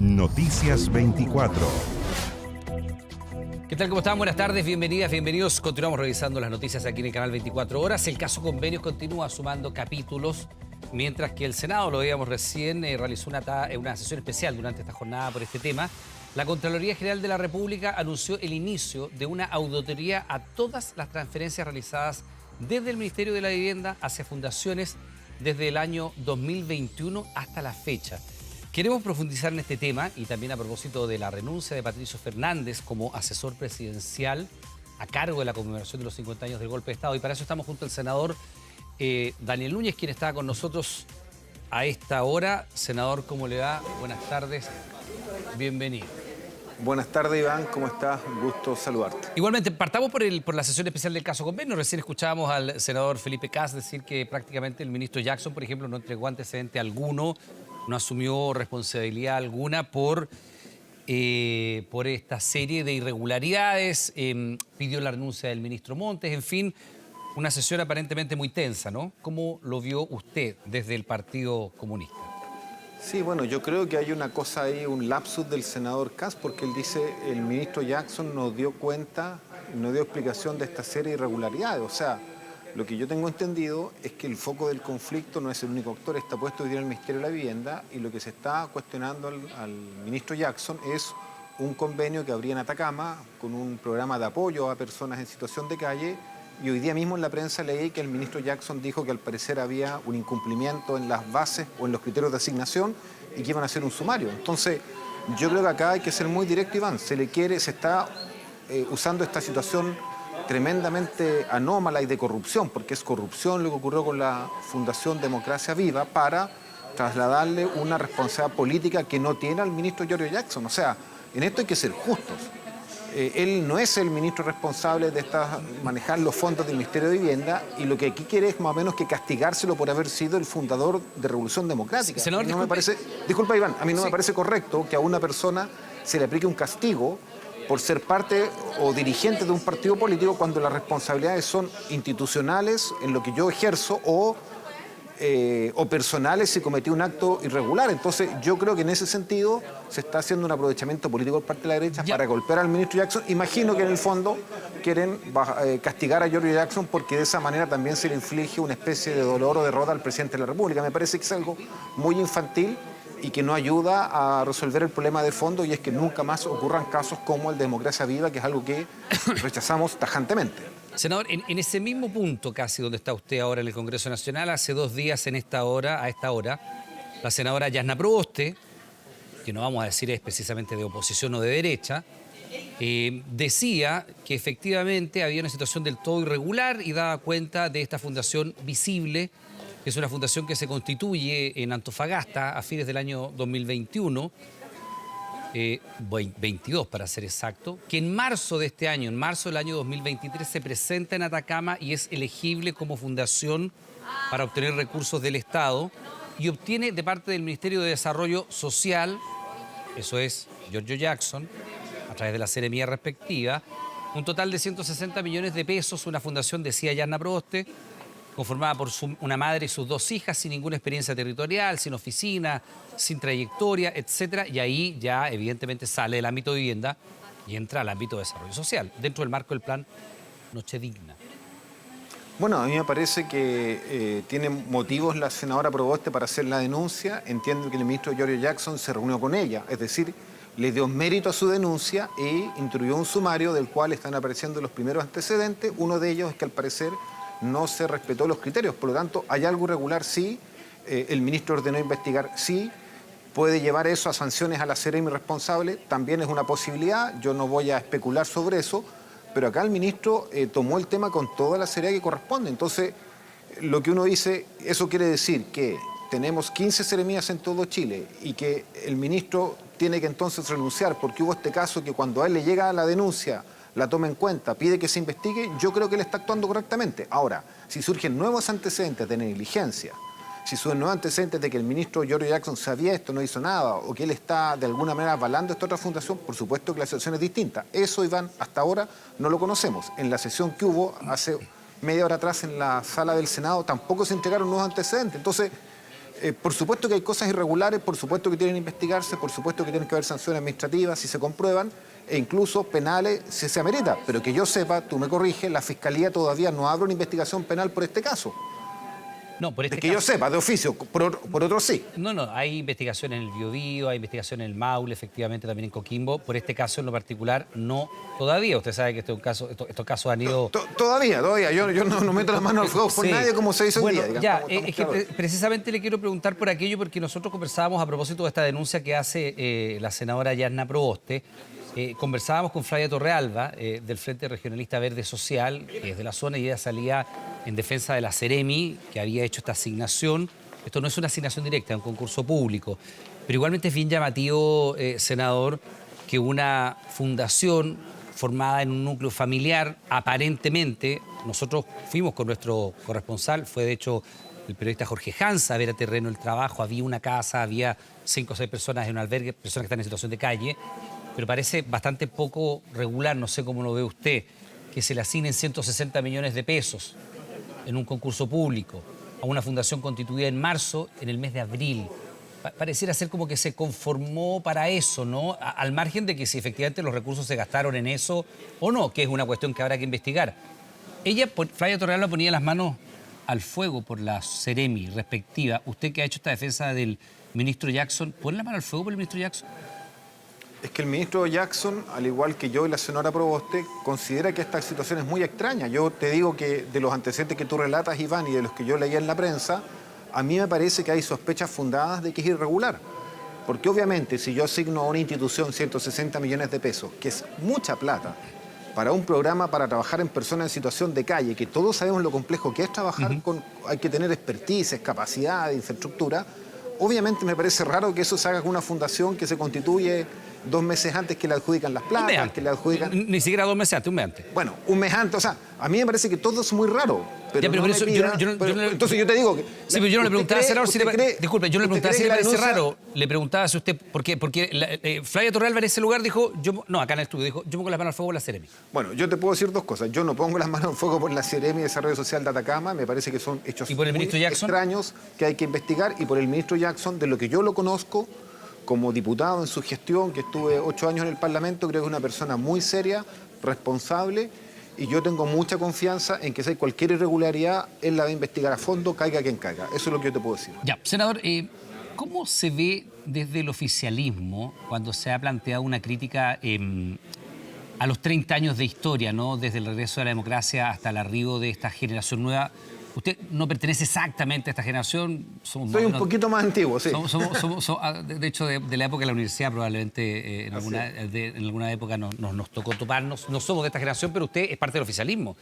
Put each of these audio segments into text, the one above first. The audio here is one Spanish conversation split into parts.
Noticias 24. ¿Qué tal? ¿Cómo están? Buenas tardes, bienvenidas, bienvenidos. Continuamos revisando las noticias aquí en el canal 24 Horas. El caso Convenios continúa sumando capítulos, mientras que el Senado, lo veíamos recién, realizó una sesión especial durante esta jornada por este tema. La Contraloría General de la República anunció el inicio de una auditoría a todas las transferencias realizadas desde el Ministerio de la Vivienda hacia fundaciones desde el año 2021 hasta la fecha. Queremos profundizar en este tema y también a propósito de la renuncia de Patricio Fernández como asesor presidencial a cargo de la conmemoración de los 50 años del golpe de Estado. Y para eso estamos junto al senador Daniel Núñez, quien está con nosotros a esta hora. Senador, ¿cómo le va? Buenas tardes, bienvenido. Buenas tardes, Iván, ¿cómo estás? Un gusto saludarte. Igualmente, partamos por la sesión especial del caso Convenio. Recién escuchábamos al senador Felipe Kast decir que prácticamente el ministro Jackson, por ejemplo, no entregó antecedente alguno, no asumió responsabilidad alguna por esta serie de irregularidades, pidió la renuncia del ministro Montes, en fin, una sesión aparentemente muy tensa, ¿no? ¿Cómo lo vio usted desde el Partido Comunista? Sí, bueno, yo creo que hay una cosa ahí, un lapsus del senador Kast, porque él dice el ministro Jackson no dio cuenta, no dio explicación de esta serie de irregularidades. O sea, lo que yo tengo entendido es que el foco del conflicto no es el único actor, está puesto hoy día en el Ministerio de la Vivienda y lo que se está cuestionando al ministro Jackson es un convenio que habría en Atacama con un programa de apoyo a personas en situación de calle. Y hoy día mismo en la prensa leí que el ministro Jackson dijo que al parecer había un incumplimiento en las bases o en los criterios de asignación y que iban a hacer un sumario. Entonces, yo creo que acá hay que ser muy directo, Iván. Se está usando esta situación tremendamente anómala y de corrupción, porque es corrupción lo que ocurrió con la Fundación Democracia Viva para trasladarle una responsabilidad política que no tiene al ministro Giorgio Jackson. O sea, en esto hay que ser justos. Él no es el ministro responsable de manejar los fondos del Ministerio de Vivienda y lo que aquí quiere es más o menos que castigárselo por haber sido el fundador de Revolución Democrática. Senador, disculpa, Iván, a mí no me parece correcto que a una persona se le aplique un castigo por ser parte o dirigente de un partido político cuando las responsabilidades son institucionales en lo que yo ejerzo o personales si cometió un acto irregular. Entonces yo creo que en ese sentido se está haciendo un aprovechamiento político por parte de la derecha para golpear al ministro Jackson. Imagino que en el fondo quieren castigar a Giorgio Jackson porque de esa manera también se le inflige una especie de dolor o derrota al presidente de la República. Me parece que es algo muy infantil y que no ayuda a resolver el problema de fondo, y es que nunca más ocurran casos como el de Democracia Viva, que es algo que rechazamos tajantemente. Senador, en ese mismo punto casi donde está usted ahora en el Congreso Nacional, hace 2 días a esta hora, la senadora Yasna Proboste, que no vamos a decir es precisamente de oposición o de derecha, decía que efectivamente había una situación del todo irregular y daba cuenta de esta fundación Visible, que es una fundación que se constituye en Antofagasta a fines del año 2021, 22 para ser exacto, que en marzo de este año, en marzo del año 2023, se presenta en Atacama y es elegible como fundación para obtener recursos del Estado y obtiene de parte del Ministerio de Desarrollo Social, eso es Giorgio Jackson, a través de la seremía respectiva, un total de 160 millones de pesos, una fundación, decía Yasna Proboste, conformada por una madre y sus 2 hijas, sin ninguna experiencia territorial, sin oficina, sin trayectoria, etcétera. Y ahí ya evidentemente sale del ámbito de vivienda y entra al ámbito de desarrollo social, dentro del marco del plan Noche Digna. Bueno, a mí me parece que tiene motivos la senadora Proboste para hacer la denuncia. Entiendo que el ministro Giorgio Jackson se reunió con ella, es decir, le dio mérito a su denuncia e instruyó un sumario del cual están apareciendo los primeros antecedentes. Uno de ellos es que al parecer no se respetó los criterios, por lo tanto, hay algo irregular, sí, el ministro ordenó investigar, sí, puede llevar eso a sanciones a la Seremi responsable, también es una posibilidad, yo no voy a especular sobre eso, pero acá el ministro tomó el tema con toda la seriedad que corresponde. Entonces, lo que uno dice, eso quiere decir que tenemos 15 seremías en todo Chile y que el ministro tiene que entonces renunciar porque hubo este caso que cuando a él le llega la denuncia, la toma en cuenta, pide que se investigue, yo creo que él está actuando correctamente. Ahora, si surgen nuevos antecedentes de negligencia, si surgen nuevos antecedentes de que el ministro Giorgio Jackson sabía esto, no hizo nada, o que él está de alguna manera avalando esta otra fundación, por supuesto que la situación es distinta. Eso, Iván, hasta ahora no lo conocemos. En la sesión que hubo hace media hora atrás en la sala del Senado tampoco se entregaron nuevos antecedentes. Entonces, Por supuesto que hay cosas irregulares, por supuesto que tienen que investigarse, por supuesto que tienen que haber sanciones administrativas si se comprueban, e incluso penales si se amerita. Pero que yo sepa, tú me corriges, la Fiscalía todavía no abre una investigación penal por este caso. No, por este De que caso, yo sepa, de oficio, por otro sí. No, hay investigación en el Biobío, hay investigación en el Maule, efectivamente también en Coquimbo. Por este caso en lo particular, no todavía. Usted sabe que este es un caso, estos casos han ido... Todavía. Yo no meto las manos al fuego por Sí. nadie como se hizo hoy Bueno, día. ya, Estamos es que claros. precisamente le quiero preguntar por aquello, porque nosotros conversábamos a propósito de esta denuncia que hace la senadora Yarna Proboste. Conversábamos con Flavia Torrealba, del Frente Regionalista Verde Social, que es de la zona, y ella salía en defensa de la Ceremi, que había hecho esta asignación. Esto no es una asignación directa, es un concurso público. Pero igualmente es bien llamativo, senador, que una fundación formada en un núcleo familiar, aparentemente, nosotros fuimos con nuestro corresponsal, fue de hecho el periodista Jorge Hansa a ver a terreno el trabajo, había una casa, había 5 o 6 personas en un albergue, personas que están en situación de calle, pero parece bastante poco regular, no sé cómo lo ve usted, que se le asignen 160 millones de pesos en un concurso público a una fundación constituida en marzo, en el mes de abril. Pareciera ser como que se conformó para eso, ¿no? Al margen de que si efectivamente los recursos se gastaron en eso o no, que es una cuestión que habrá que investigar. Ella, Flavia Torrealba, ponía las manos al fuego por la Ceremi respectiva. Usted que ha hecho esta defensa del ministro Jackson, ¿pone la mano al fuego por el ministro Jackson? Es que el ministro Jackson, al igual que yo y la senadora Proboste, considera que esta situación es muy extraña. Yo te digo que de los antecedentes que tú relatas, Iván, y de los que yo leía en la prensa, a mí me parece que hay sospechas fundadas de que es irregular. Porque obviamente si yo asigno a una institución 160 millones de pesos, que es mucha plata, para un programa para trabajar en personas en situación de calle, que todos sabemos lo complejo que es trabajar con... Hay que tener expertise, capacidad, infraestructura. Obviamente me parece raro que eso se haga con una fundación que se constituye 2 meses antes que le adjudican las platas, que le adjudican... Ni siquiera 2 meses antes, un mes antes. Bueno, un mes antes, o sea, a mí me parece que todo es muy raro. Pero Ya, pero no por me eso pida- yo no- pero- yo no- entonces yo te digo que... Sí, pero yo no le preguntaba, senador, si le disculpe, yo no le preguntaba si le parece raro. Le preguntaba si usted, porque Flavia Torrealba en ese lugar dijo, acá en el estudio, dijo, yo pongo las manos al fuego por la Ceremi. Bueno, yo te puedo decir 2 cosas. Yo no pongo las manos en fuego por la Ceremi de Desarrollo Social de Atacama. Me parece que son hechos ¿Y por el muy ministro Jackson? extraños que hay que investigar. Y por el ministro Jackson, de lo que yo lo conozco como diputado en su gestión, que estuve 8 años en el Parlamento, creo que es una persona muy seria, responsable. Y yo tengo mucha confianza en que si hay cualquier irregularidad, él la va a investigar a fondo, caiga quien caiga. Eso es lo que yo te puedo decir. Ya, senador, ¿cómo se ve desde el oficialismo cuando se ha planteado una crítica a los 30 años de historia, ¿no? Desde el regreso de la democracia hasta el arribo de esta generación nueva? Usted no pertenece exactamente a esta generación. Somos Soy un poquito más antiguo, sí. De hecho, de la época de la universidad probablemente en alguna época nos tocó toparnos. No somos de esta generación, pero usted es parte del oficialismo.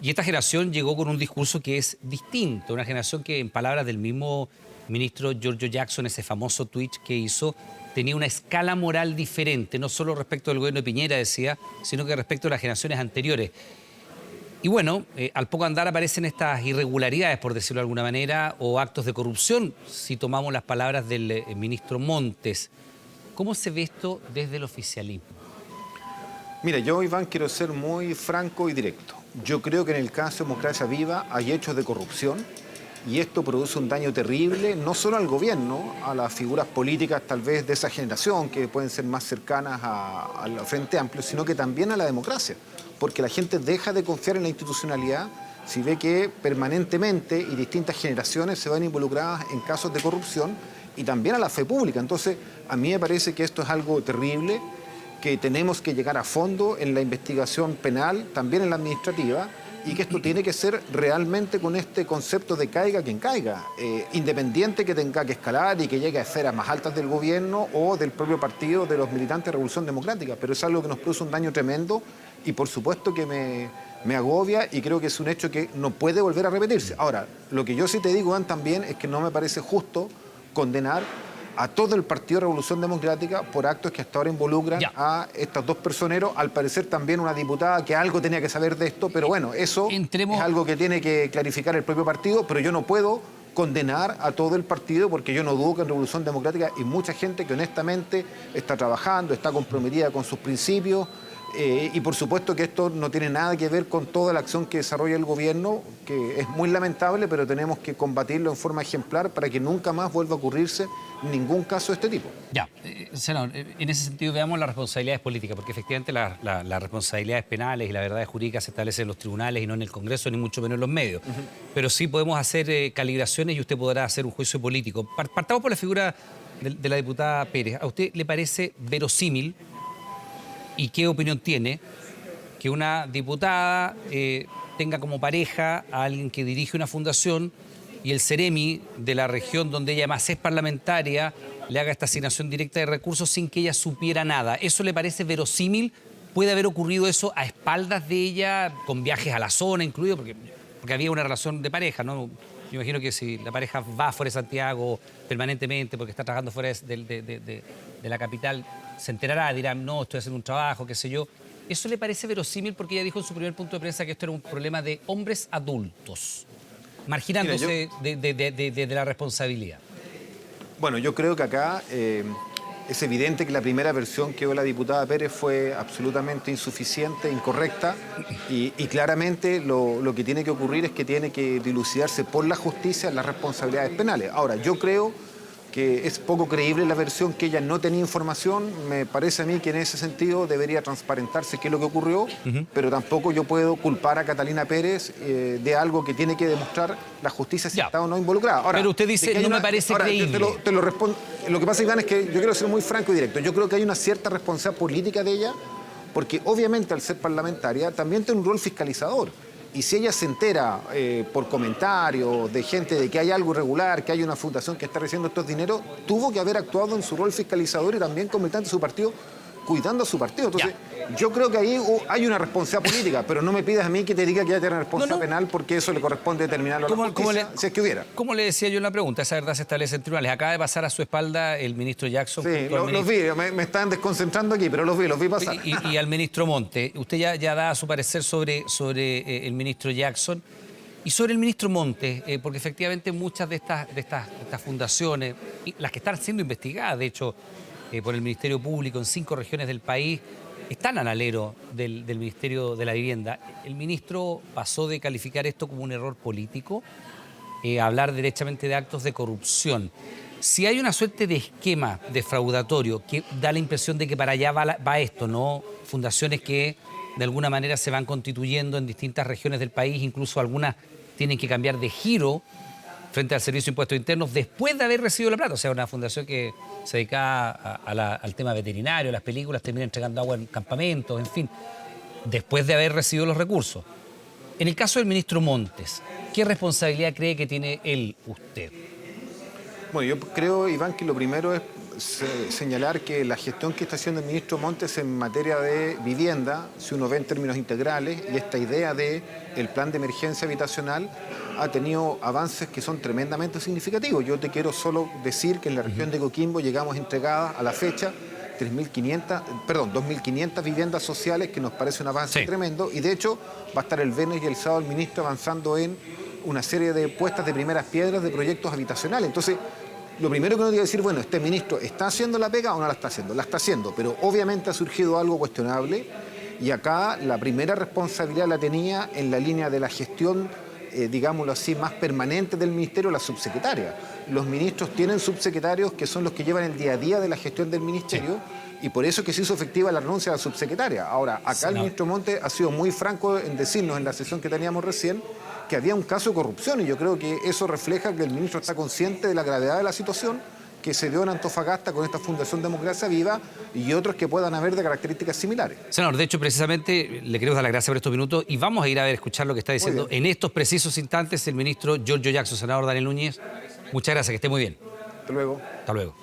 Y esta generación llegó con un discurso que es distinto, una generación que, en palabras del mismo ministro Giorgio Jackson, ese famoso tweet que hizo, tenía una escala moral diferente, no solo respecto del gobierno de Piñera, decía, sino que respecto a las generaciones anteriores. Y bueno, al poco andar aparecen estas irregularidades, por decirlo de alguna manera, o actos de corrupción, si tomamos las palabras del ministro Montes. ¿Cómo se ve esto desde el oficialismo? Mira, yo, Iván, quiero ser muy franco y directo. Yo creo que en el caso de Democracia Viva hay hechos de corrupción y esto produce un daño terrible, no solo al gobierno, a las figuras políticas tal vez de esa generación, que pueden ser más cercanas al Frente Amplio, sino que también a la democracia. Porque la gente deja de confiar en la institucionalidad si ve que permanentemente y distintas generaciones se van involucradas en casos de corrupción y también a la fe pública. Entonces, a mí me parece que esto es algo terrible, que tenemos que llegar a fondo en la investigación penal, también en la administrativa, y que esto tiene que ser realmente con este concepto de caiga quien caiga, independiente que tenga que escalar y que llegue a esferas más altas del gobierno o del propio partido de los militantes de Revolución Democrática, pero es algo que nos produce un daño tremendo y por supuesto que me agobia y creo que es un hecho que no puede volver a repetirse. Ahora, lo que yo sí te digo, Iván, también es que no me parece justo condenar a todo el Partido de Revolución Democrática por actos que hasta ahora involucran a estos 2 personeros, al parecer también una diputada que algo tenía que saber de esto, pero bueno, eso es algo que tiene que clarificar el propio partido, pero yo no puedo condenar a todo el partido porque yo no dudo que en Revolución Democrática hay mucha gente que honestamente está trabajando, está comprometida con sus principios Y por supuesto que esto no tiene nada que ver con toda la acción que desarrolla el gobierno, que es muy lamentable, pero tenemos que combatirlo en forma ejemplar para que nunca más vuelva a ocurrirse ningún caso de este tipo. Ya, senador, en ese sentido veamos las responsabilidades políticas, porque efectivamente las responsabilidades penales y las verdades jurídicas se establecen en los tribunales y no en el Congreso, ni mucho menos en los medios. Pero sí podemos hacer calibraciones y usted podrá hacer un juicio político. Partamos por la figura de la diputada Pérez. ¿A usted le parece verosímil y qué opinión tiene que una diputada tenga como pareja a alguien que dirige una fundación y el Ceremi de la región donde ella más es parlamentaria le haga esta asignación directa de recursos sin que ella supiera nada? ¿Eso le parece verosímil? ¿Puede haber ocurrido eso a espaldas de ella, con viajes a la zona incluido? Porque había una relación de pareja, ¿no? Yo imagino que si la pareja va fuera de Santiago permanentemente porque está trabajando fuera de la capital, se enterará, dirá, no, estoy haciendo un trabajo, qué sé yo. ¿Eso le parece verosímil? Porque ella dijo en su primer punto de prensa que esto era un problema de hombres adultos, marginándose de la responsabilidad. Bueno, yo creo que acá es evidente que la primera versión que dio la diputada Pérez fue absolutamente insuficiente, incorrecta, y claramente lo que tiene que ocurrir es que tiene que dilucidarse por la justicia las responsabilidades penales. Ahora, yo creo que es poco creíble la versión que ella no tenía información. Me parece a mí que en ese sentido debería transparentarse qué es lo que ocurrió, pero tampoco yo puedo culpar a Catalina Pérez de algo que tiene que demostrar la justicia si está o no involucrada. Ahora, pero usted dice, no me parece creíble. Te lo respondo. Lo que pasa, Iván, es que yo quiero ser muy franco y directo. Yo creo que hay una cierta responsabilidad política de ella, porque obviamente al ser parlamentaria también tiene un rol fiscalizador. Y si ella se entera por comentarios de gente de que hay algo irregular, que hay una fundación que está recibiendo estos dineros, tuvo que haber actuado en su rol fiscalizador y también como militante de su partido, cuidando a su partido. Entonces, yo creo que ahí hay una responsabilidad política, pero no me pidas a mí que te diga que ella tiene una responsabilidad penal, porque eso le corresponde determinarlo a la justicia, si es que hubiera. ¿Cómo le decía yo en la pregunta? Esa verdad se establece en tribunales. Acaba de pasar a su espalda el ministro Jackson. Sí, los vi, me están desconcentrando aquí, pero los vi pasar. Y al ministro Monte. Usted ya da su parecer sobre el ministro Jackson. Y sobre el ministro Montes, porque efectivamente muchas de estas fundaciones, las que están siendo investigadas, de hecho, por el Ministerio Público en 5 regiones del país, están al alero del Ministerio de la Vivienda. El ministro pasó de calificar esto como un error político a hablar derechamente de actos de corrupción. Si hay una suerte de esquema defraudatorio que da la impresión de que para allá va esto, ¿no? Fundaciones que de alguna manera se van constituyendo en distintas regiones del país, incluso algunas tienen que cambiar de giro frente al Servicio de Impuestos Internos después de haber recibido la plata. O sea, una fundación que se dedicaba al tema veterinario, las películas, termina entregando agua en campamentos, en fin, después de haber recibido los recursos. En el caso del ministro Montes, ¿qué responsabilidad cree que tiene él, usted? Bueno, yo creo, Iván, que lo primero es señalar que la gestión que está haciendo el ministro Montes en materia de vivienda, si uno ve en términos integrales, y esta idea del plan de emergencia habitacional ha tenido avances que son tremendamente significativos. Yo te quiero solo decir que en la región de Coquimbo llegamos entregadas a la fecha 2.500 viviendas sociales, que nos parece un avance tremendo, y de hecho va a estar el viernes y el sábado el ministro avanzando en una serie de puestas de primeras piedras de proyectos habitacionales. Entonces, lo primero que uno tiene que decir, bueno, ¿este ministro está haciendo la pega o no la está haciendo? La está haciendo, pero obviamente ha surgido algo cuestionable, y acá la primera responsabilidad la tenía en la línea de la gestión, digámoslo así, más permanente del ministerio, la subsecretaria. Los ministros tienen subsecretarios que son los que llevan el día a día de la gestión del ministerio, y por eso es que se hizo efectiva la renuncia de la subsecretaria. Ahora, acá el ministro Montes ha sido muy franco en decirnos en la sesión que teníamos recién que había un caso de corrupción, y yo creo que eso refleja que el ministro está consciente de la gravedad de la situación que se dio en Antofagasta con esta Fundación Democracia Viva y otros que puedan haber de características similares. Senador, de hecho, precisamente le queremos dar las gracias por estos minutos y vamos a ir a escuchar lo que está diciendo en estos precisos instantes el ministro Giorgio Jackson. Senador Daniel Núñez, muchas gracias, que esté muy bien. Hasta luego. Hasta luego.